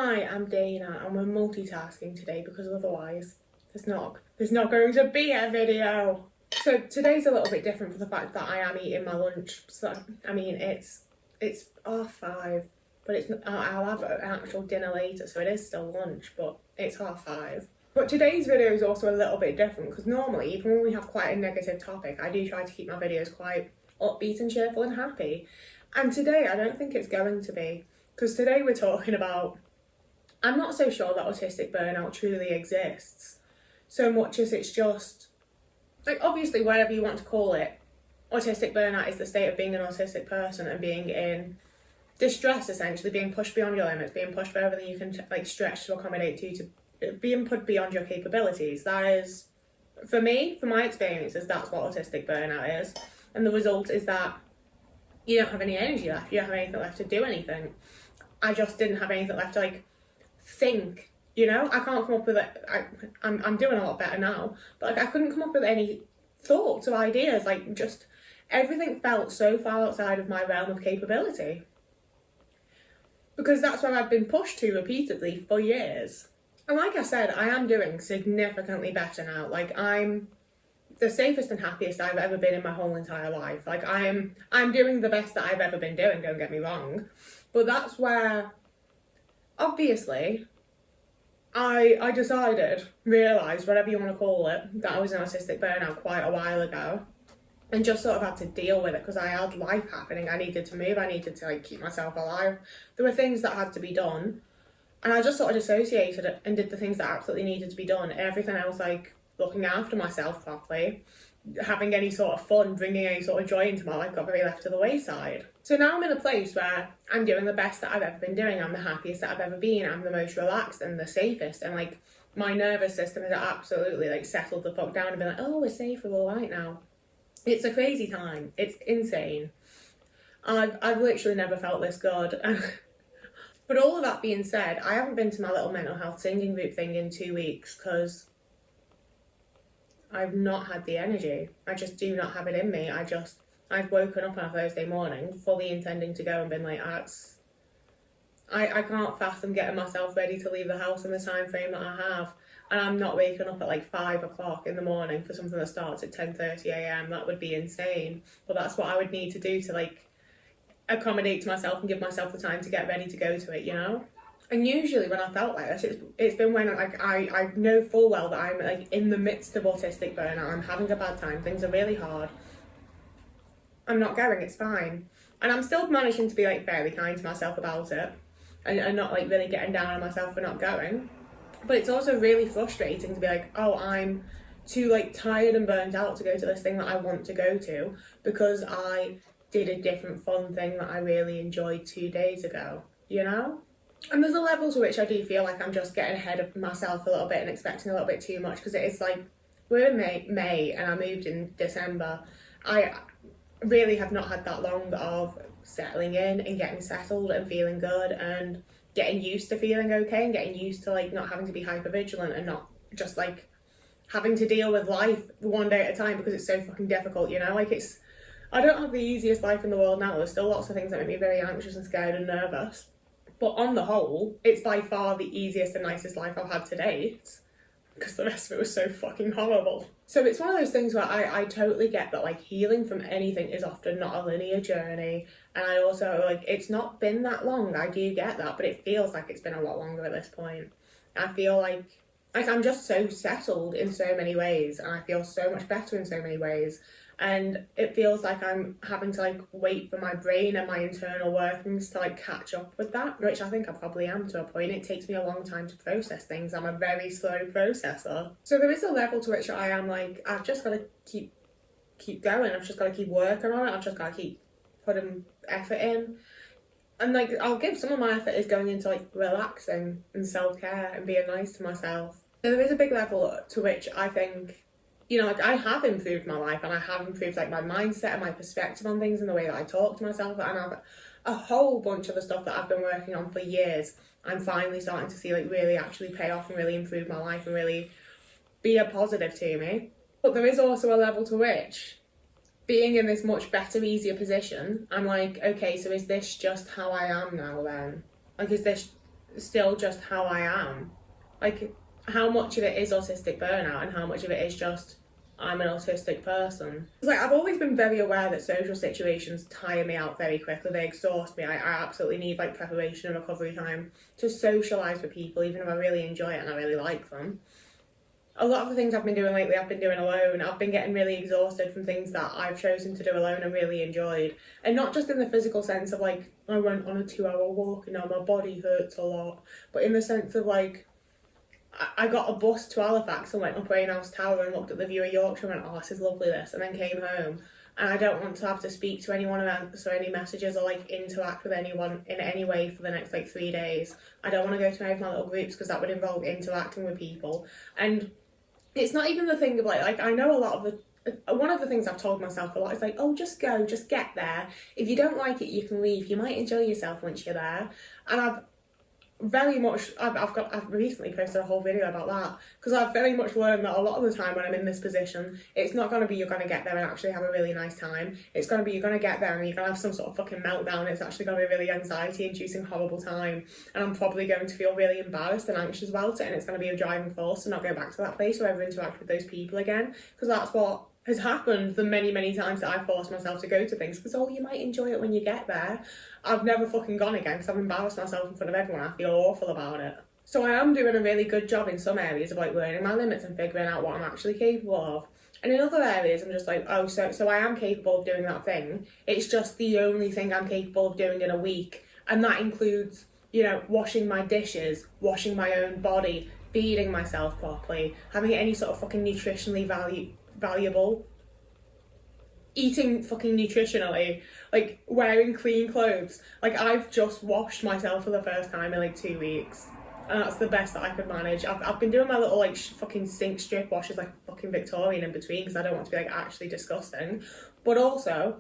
Hi, I'm Dana and we're multitasking today because otherwise there's not going to be a video. So today's a little bit different for the fact that I am eating my lunch. So I mean it's 5:30, but I'll have an actual dinner later, so it is still lunch, but it's 5:30. But today's video is also a little bit different because normally, even when we have quite a negative topic, I do try to keep my videos quite upbeat and cheerful and happy. And today I don't think it's going to be, because today we're talking about, I'm not so sure that autistic burnout truly exists, so much as it's just, like, obviously whatever you want to call it, autistic burnout is the state of being an autistic person and being in distress, essentially, being pushed beyond your limits, being pushed further than you can stretch to accommodate to being put beyond your capabilities. That is, for me, from my experiences, that's what autistic burnout is. And the result is that you don't have any energy left, you don't have anything left to do anything. I just didn't have anything left to think, I can't come up with it. I'm doing a lot better now, but I couldn't come up with any thoughts or ideas. Just everything felt so far outside of my realm of capability, because that's where I've been pushed to repeatedly for years. And like I said, I am doing significantly better now. I'm the safest and happiest I've ever been in my whole entire life. I'm doing the best that I've ever been doing, don't get me wrong. But that's where, obviously, I realised, whatever you want to call it, that I was in autistic burnout quite a while ago, and just sort of had to deal with it because I had life happening. I needed to move, I needed to keep myself alive. There were things that had to be done, and I just sort of dissociated it and did the things that absolutely needed to be done. Everything else, looking after myself properly, having any sort of fun, bringing any sort of joy into my life, got very left to the wayside. So now I'm in a place where I'm doing the best that I've ever been doing. I'm the happiest that I've ever been. I'm the most relaxed and the safest. And my nervous system has absolutely settled the fuck down and been oh, we're safe, we're all right now. It's a crazy time. It's insane. I've literally never felt this good. But all of that being said, I haven't been to my little mental health singing group thing in 2 weeks because I've not had the energy. I just do not have it in me. I've woken up on a Thursday morning fully intending to go and been I can't fathom getting myself ready to leave the house in the time frame that I have. And I'm not waking up at 5 o'clock in the morning for something that starts at 10:30 a.m. That would be insane. But that's what I would need to do to accommodate to myself and give myself the time to get ready to go to it, And usually when I felt like this, it's been when I know full well that I'm in the midst of autistic burnout. I'm having a bad time. Things are really hard. I'm not going. It's fine, and I'm still managing to be fairly kind to myself about it, and not really getting down on myself for not going. But it's also really frustrating to be oh, I'm too tired and burnt out to go to this thing that I want to go to because I did a different fun thing that I really enjoyed 2 days ago. And there's a level to which I do feel I'm just getting ahead of myself a little bit and expecting a little bit too much, because it is we're in May and I moved in December. I really have not had that long of settling in and getting settled and feeling good and getting used to feeling okay and getting used to not having to be hyper vigilant and not just having to deal with life one day at a time because it's so fucking difficult, I don't have the easiest life in the world now. There's still lots of things that make me very anxious and scared and nervous. But on the whole, it's by far the easiest and nicest life I've had to date, because the rest of it was so fucking horrible. So it's one of those things where I totally get that healing from anything is often not a linear journey. And I also it's not been that long. I do get that, but it feels like it's been a lot longer at this point. I feel like I'm just so settled in so many ways, and I feel so much better in so many ways. And it feels like I'm having to wait for my brain and my internal workings to catch up with that, which I think I probably am to a point. It takes me a long time to process things. I'm a very slow processor. So there is a level to which I am I've just got to keep going. I've just got to keep working on it. I've just got to keep putting effort in. And I'll give some of my effort is going into relaxing and self-care and being nice to myself. So there is a big level to which I think, I have improved my life, and I have improved my mindset and my perspective on things and the way that I talk to myself, and I've a whole bunch of the stuff that I've been working on for years. I'm finally starting to see really actually pay off and really improve my life and really be a positive to me. But there is also a level to which, being in this much better, easier position, I'm okay, so is this just how I am now then? Is this still just how I am. Like, how much of it is autistic burnout and how much of it is just I'm an autistic person. It's like, I've always been very aware that social situations tire me out very quickly. They exhaust me. I absolutely need like preparation and recovery time to socialise with people, even if I really enjoy it and I really like them. A lot of the things I've been doing lately, I've been doing alone. I've been getting really exhausted from things that I've chosen to do alone and really enjoyed. And not just in the physical sense of like, I went on a 2-hour walk and now my body hurts a lot, but in the sense of like, I got a bus to Halifax and went up Rainhouse Tower and looked at the view of Yorkshire and went, oh, this is lovely, this, and then came home. And I don't want to have to speak to anyone or answer any messages or like interact with anyone in any way for the next like 3 days. I don't want to go to any of my little groups because that would involve interacting with people. And it's not even the thing of like I know a lot of one of the things I've told myself a lot is like, oh, just go, just get there. If you don't like it, you can leave. You might enjoy yourself once you're there. And I've recently posted a whole video about that because I've very much learned that a lot of the time when I'm in this position, it's not going to be you're going to get there and actually have a really nice time. It's going to be you're going to get there and you're going to have some sort of fucking meltdown. It's actually going to be a really anxiety-inducing, horrible time, and I'm probably going to feel really embarrassed and anxious about it, and it's going to be a driving force to not go back to that place or ever interact with those people again, because that's what has happened the many, many times that I've forced myself to go to things because, oh, you might enjoy it when you get there. I've never fucking gone again because I've embarrassed myself in front of everyone. I feel awful about it. So I am doing a really good job in some areas of like learning my limits and figuring out what I'm actually capable of. And in other areas, I'm just like, oh, so I am capable of doing that thing. It's just the only thing I'm capable of doing in a week. And that includes, you know, washing my dishes, washing my own body, feeding myself properly, having any sort of fucking nutritionally valuable, eating fucking nutritionally, like wearing clean clothes. Like, I've just washed myself for the first time in like 2 weeks, and that's the best that I could manage. I've been doing my little like fucking sink strip washes like fucking Victorian in between because I don't want to be like actually disgusting, but also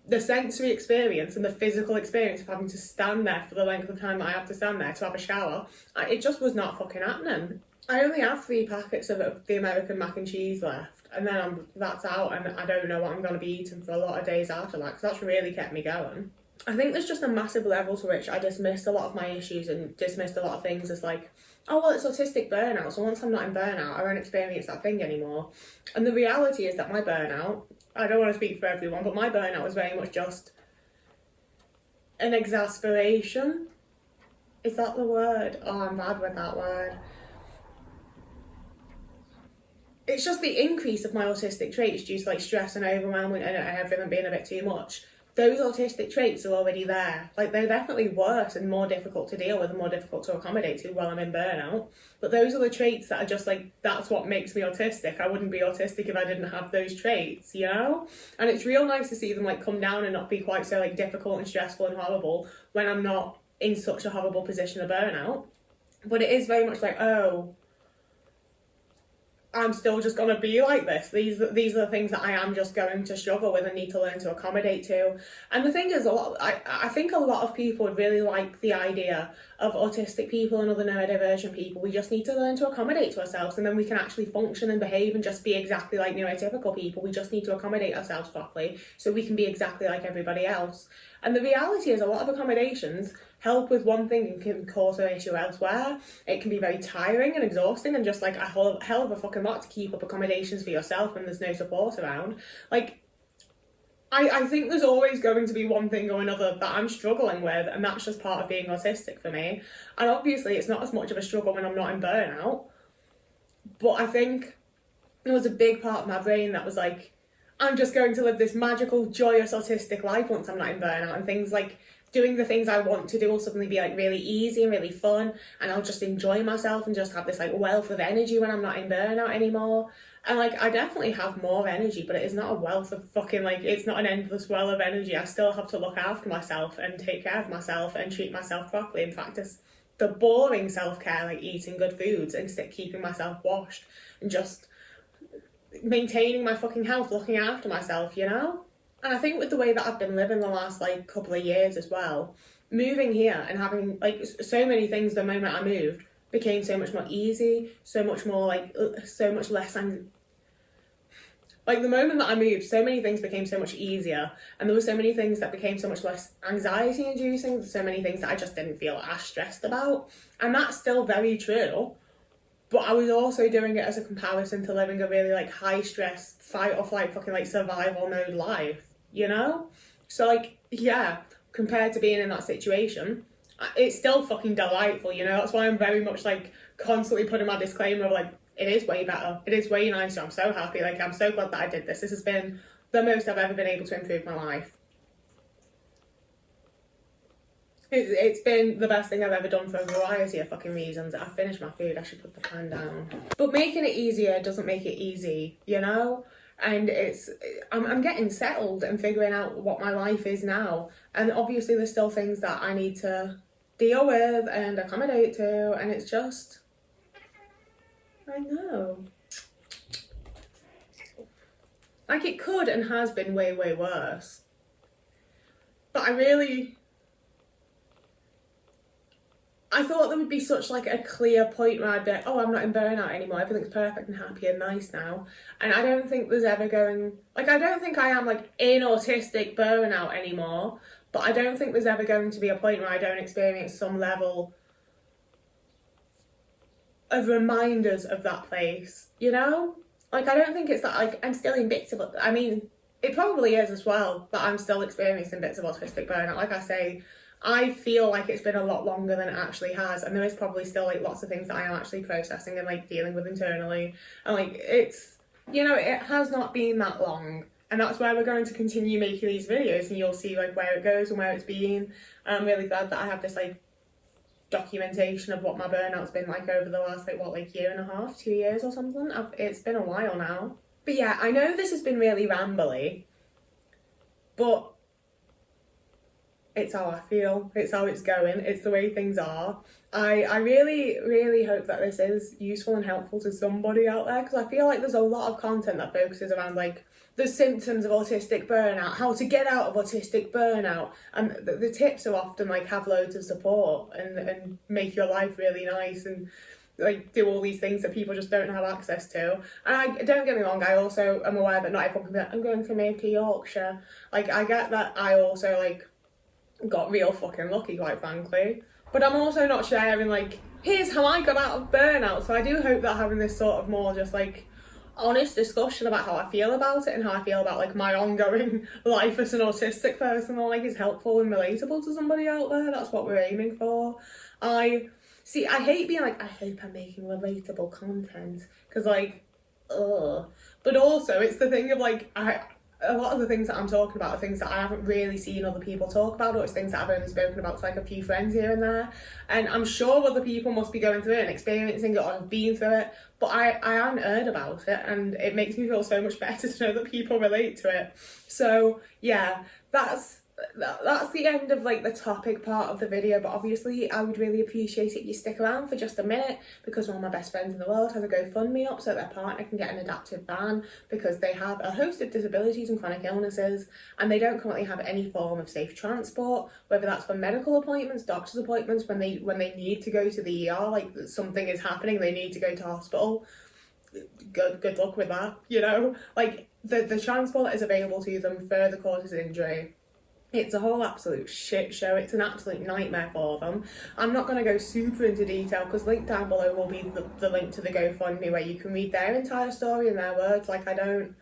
the sensory experience and the physical experience of having to stand there for the length of time that I have to stand there to have a shower, it just was not fucking happening. I only have 3 packets of the American mac and cheese left, and then that's out, and I don't know what I'm going to be eating for a lot of days after that, because that's really kept me going. I think there's just a massive level to which I dismissed a lot of my issues and dismissed a lot of things as like, oh, well, it's autistic burnout, so once I'm not in burnout, I won't experience that thing anymore. And the reality is that my burnout, I don't want to speak for everyone, but my burnout was very much just an exasperation. Is that the word? Oh, I'm bad with that word. It's just the increase of my autistic traits due to like stress and overwhelm and everything being a bit too much. Those autistic traits are already there. Like, they're definitely worse and more difficult to deal with and more difficult to accommodate to while I'm in burnout. But those are the traits that are just like, that's what makes me autistic. I wouldn't be autistic if I didn't have those traits, you know? And it's real nice to see them like come down and not be quite so like difficult and stressful and horrible when I'm not in such a horrible position of burnout. But it is very much like, oh, I'm still just going to be like this. These are the things that I am just going to struggle with and need to learn to accommodate to. And the thing is, I think a lot of people would really like the idea of autistic people and other neurodivergent people. We just need to learn to accommodate to ourselves, and then we can actually function and behave and just be exactly like neurotypical people. We just need to accommodate ourselves properly so we can be exactly like everybody else. And the reality is, a lot of accommodations help with one thing and can cause an issue elsewhere. It can be very tiring and exhausting and just like a hell of a fucking lot to keep up accommodations for yourself when there's no support around. Like, I think there's always going to be one thing or another that I'm struggling with, and that's just part of being autistic for me. And obviously it's not as much of a struggle when I'm not in burnout, but I think there was a big part of my brain that was like, I'm just going to live this magical, joyous, autistic life once I'm not in burnout, and things like doing the things I want to do will suddenly be like really easy and really fun, and I'll just enjoy myself and just have this like wealth of energy when I'm not in burnout anymore. And like, I definitely have more energy, but it is not a wealth of fucking like, it's not an endless well of energy. I still have to look after myself and take care of myself and treat myself properly and practice the boring self-care, like eating good foods and keeping myself washed and just maintaining my fucking health, looking after myself, you know? And I think with the way that I've been living the last like couple of years as well, moving here and having like so many things the moment I moved became so much more easy, so much more like, so much less Like, the moment that I moved, so many things became so much easier, and there were so many things that became so much less anxiety inducing, so many things that I just didn't feel as stressed about. And that's still very true. But I was also doing it as a comparison to living a really like high stress, fight or flight, fucking like survival mode life, you know? So like, yeah, compared to being in that situation, it's still fucking delightful, you know? That's why I'm very much like constantly putting my disclaimer of like, it is way better, it is way nicer, I'm so happy, like I'm so glad that I did this. This has been the most I've ever been able to improve my life. It's been the best thing I've ever done for a variety of fucking reasons. I've finished my food, I should put the pan down. But making it easier doesn't make it easy, you know? And I'm getting settled and figuring out what my life is now. And obviously there's still things that I need to deal with and accommodate to, and it's just, I know. Like, it could and has been way, way worse. But I thought there would be such like a clear point where I'd be like, oh, I'm not in burnout anymore, everything's perfect and happy and nice now. And I don't think there's ever going, like, I don't think I am like in autistic burnout anymore, but I don't think there's ever going to be a point where I don't experience some level of reminders of that place, you know? Like, I don't think it's that like I'm still in bits of, I mean, it probably is as well, that I'm still experiencing bits of autistic burnout. Like I say, I feel like it's been a lot longer than it actually has, and there is probably still like lots of things that I am actually processing and like dealing with internally, and like it's, you know, it has not been that long, and that's why we're going to continue making these videos, and you'll see like where it goes and where it's been. And I'm really glad that I have this like documentation of what my burnout's been like over the last like what, like year and a half, 2 years or something. It's been a while now. But yeah, I know this has been really rambly, but it's how I feel, it's how it's going, it's the way things are. I really, really hope that this is useful and helpful to somebody out there, because I feel like there's a lot of content that focuses around like the symptoms of autistic burnout, how to get out of autistic burnout, and the tips are often like have loads of support and make your life really nice and like do all these things that people just don't have access to. And don't get me wrong, I also am aware that not everyone can be like, I'm going to move to Yorkshire. Like, I get that. I also like got real fucking lucky, quite frankly, but I'm also not sharing like, here's how I got out of burnout. So I do hope that having this sort of more just like honest discussion about how I feel about it and how I feel about like my ongoing life as an autistic person, or like is helpful and relatable to somebody out there. That's what we're aiming for. I hate being like, I hope I'm making relatable content, because like, ugh. But also it's the thing of like, a lot of the things that I'm talking about are things that I haven't really seen other people talk about, or it's things that I've only spoken about to like a few friends here and there. And I'm sure other people must be going through it and experiencing it or have been through it, but I haven't heard about it, and it makes me feel so much better to know that people relate to it. So yeah, that's the end of like the topic part of the video. But obviously I would really appreciate it if you stick around for just a minute, because one of my best friends in the world has a GoFundMe up so their partner can get an adaptive van, because they have a host of disabilities and chronic illnesses, and they don't currently have any form of safe transport, whether that's for medical appointments, doctor's appointments, when they need to go to the ER, like something is happening, they need to go to hospital. Good luck with that, you know? Like the transport is available to them for the causes of injury. It's a whole absolute shit show. It's an absolute nightmare for them. I'm not going to go super into detail, because linked down below will be the link to the GoFundMe where you can read their entire story in their words. Like, I don't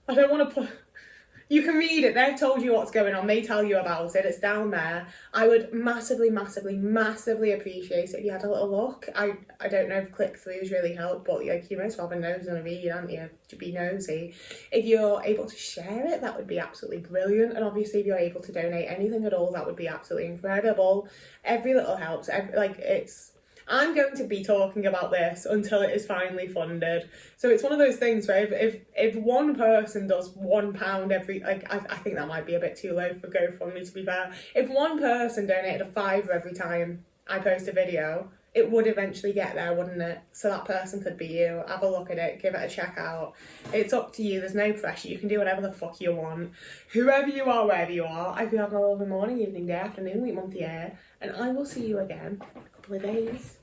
want to put... You can read it. They've told you what's going on. They tell you about it. It's down there. I would massively, massively, massively appreciate it if you had a little look. I don't know if click-throughs really help, but like, you most have a nose and a read, aren't you? To be nosy. If you're able to share it, that would be absolutely brilliant. And obviously, if you're able to donate anything at all, that would be absolutely incredible. Every little helps. I'm going to be talking about this until it is finally funded. So it's one of those things where if one person does £1 every, like, I think that might be a bit too low for GoFundMe, to be fair. If one person donated a £5 every time I post a video, it would eventually get there, wouldn't it? So that person could be you. Have a look at it, give it a check out. It's up to you, there's no pressure. You can do whatever the fuck you want. Whoever you are, wherever you are, I hope you have a lovely morning, evening, day, afternoon, week, month, year, and I will see you again in a couple of days.